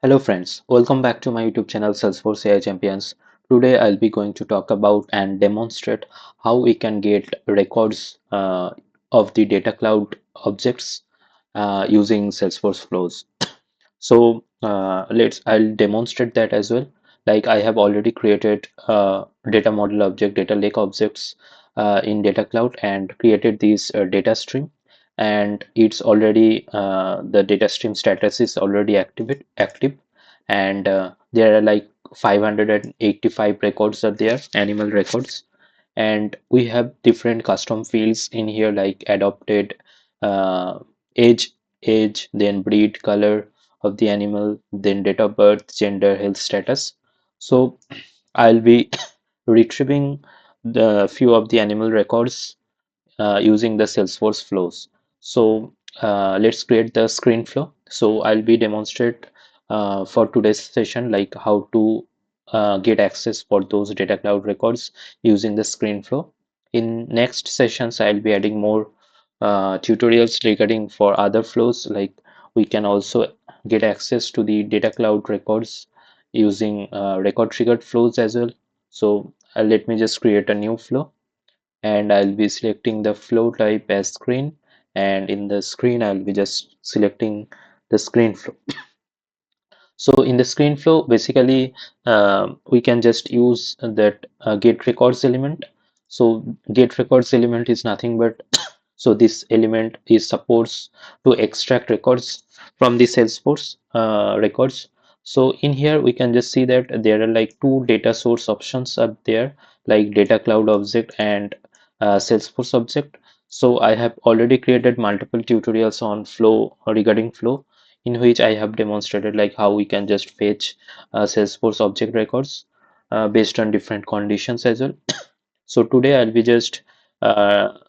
Hello friends, welcome back to my YouTube channel Salesforce AI Champions. Today I'll be going to talk about and demonstrate how we can get records of the data cloud objects using Salesforce Flows. I'll demonstrate that as well. Like I have already created data model object, data lake objects in data cloud and created these data stream, and it's already the data stream status is already active, and there are like 585 records are there, animal records, and we have different custom fields in here like adopted, uh, age age, then breed, color of the animal, then date of birth, gender, health status. So I'll be retrieving the few of the animal records using the Salesforce flows. So let's create the screen flow. So I'll be demonstrate for today's session like how to get access for those data cloud records using the screen flow. In next sessions, I'll be adding more tutorials regarding for other flows, like we can also get access to the data cloud records using record triggered flows as well. So let me just create a new flow, and I'll be selecting the flow type as screen, and in the screen I'll be just selecting the screen flow. So in the screen flow, basically we can just use that get records element. So get records element is nothing but so this element is supposed to extract records from the Salesforce records. So in here we can just see that there are like two data source options up there, like data cloud object and Salesforce object. So I have already created multiple tutorials on flow regarding flow, in which I have demonstrated like how we can just fetch Salesforce object records based on different conditions as well. So today I'll be just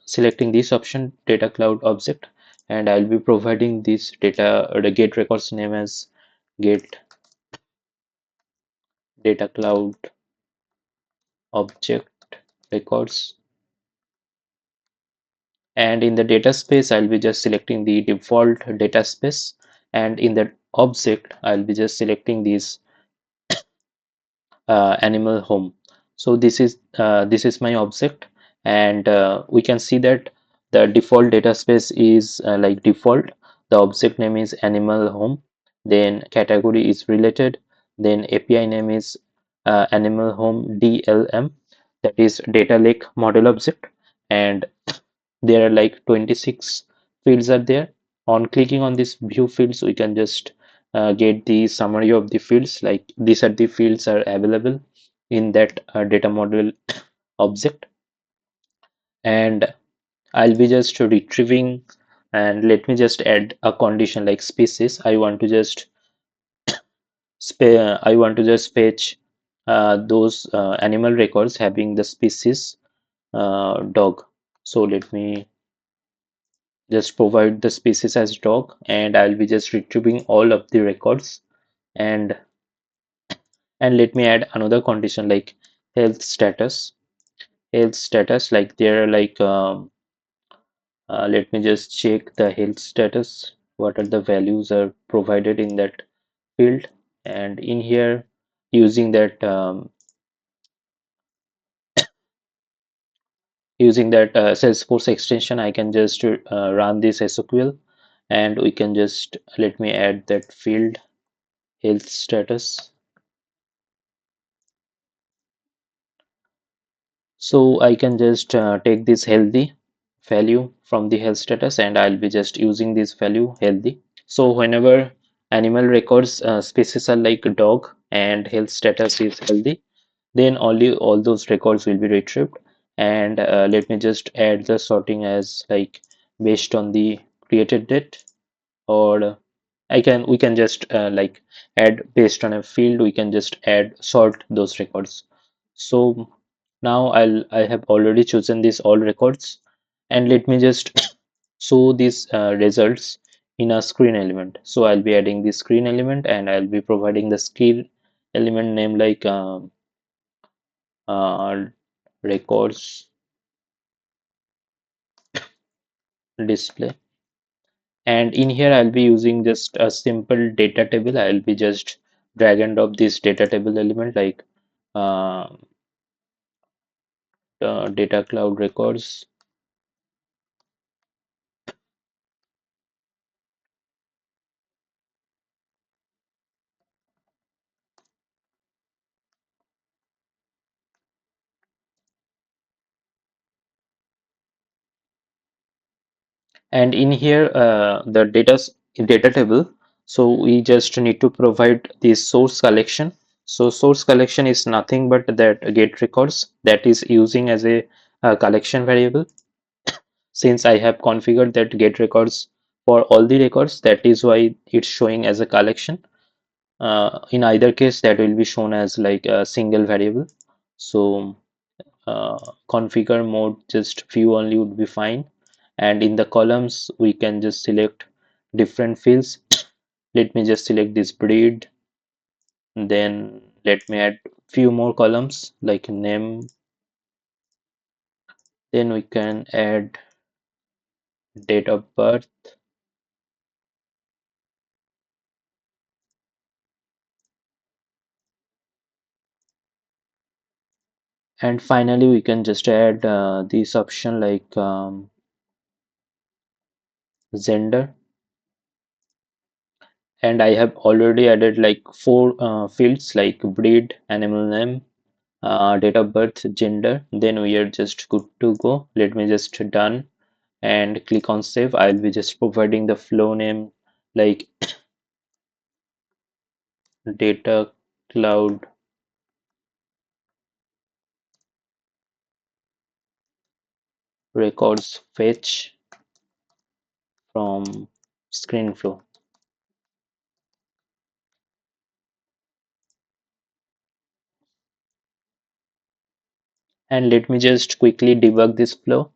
selecting this option, data cloud object, and I'll be providing this data the get records name as get data cloud object records, and in the data space I'll be just selecting the default data space, and in the object I'll be just selecting these animal home. So this is my object, and we can see that the default data space is like default. The object name is animal home, then category is related, then API name is animal home DLM, that is data lake model object, and there are like 26 fields are there. On clicking on this view fields, we can just get the summary of the fields, like these are the fields are available in that data model object, and I'll be just retrieving, and let me just add a condition like species. I want to just fetch those animal records having the species dog. So let me just provide the species as dog, and I'll be just retrieving all of the records, and let me add another condition like health status. Health status, like there are like let me just check the health status, what are the values are provided in that field, and in here using that Salesforce extension, I can just run this SQL, and we can just let me add that field health status. So I can just take this healthy value from the health status, and I'll be just using this value healthy. So whenever animal records species are like dog and health status is healthy, then only all those records will be retrieved. And let me just add the sorting as like based on the created date, or we can just like add based on a field, we can just add sort those records. So now I have already chosen these all records, and let me just show these results in a screen element. So I'll be adding the screen element, and I'll be providing the screen element name like uh, records display, And in here I'll be using just a simple data table. I'll be just drag and drop this data table element like uh, data cloud records. And in here the data table, so we just need to provide the source collection. So source collection is nothing but that get records that is using as a collection variable. Since I have configured that get records for all the records, that is why it's showing as a collection. In either case that will be shown as like a single variable. So uh, configure mode just view only would be fine, and in the columns we can just select different fields. Let me just select this breed, then let me add few more columns like name, then we can add date of birth, and finally we can just add this option like gender. And I have already added like four fields like breed, animal name, date of birth, gender. Then we are just good to go. Let me just done and click on save. I'll be just providing the flow name like data cloud records fetch from screen flow. And let me just quickly debug this flow,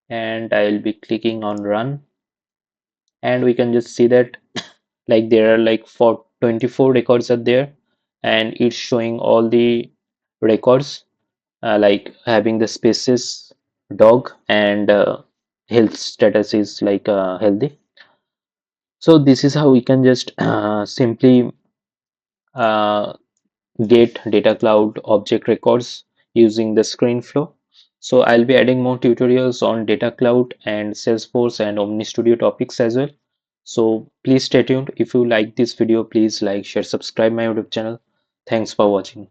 and I'll be clicking on run, and we can just see that like there are like 24 records are there, and it's showing all the records like having the species dog, and health status is like healthy. So this is how we can just simply uh, get data cloud object records using the screen flow. So I'll be adding more tutorials on data cloud and Salesforce and Omni Studio topics as well. So please stay tuned. If you like this video, please like, share, subscribe my YouTube channel. Thanks for watching.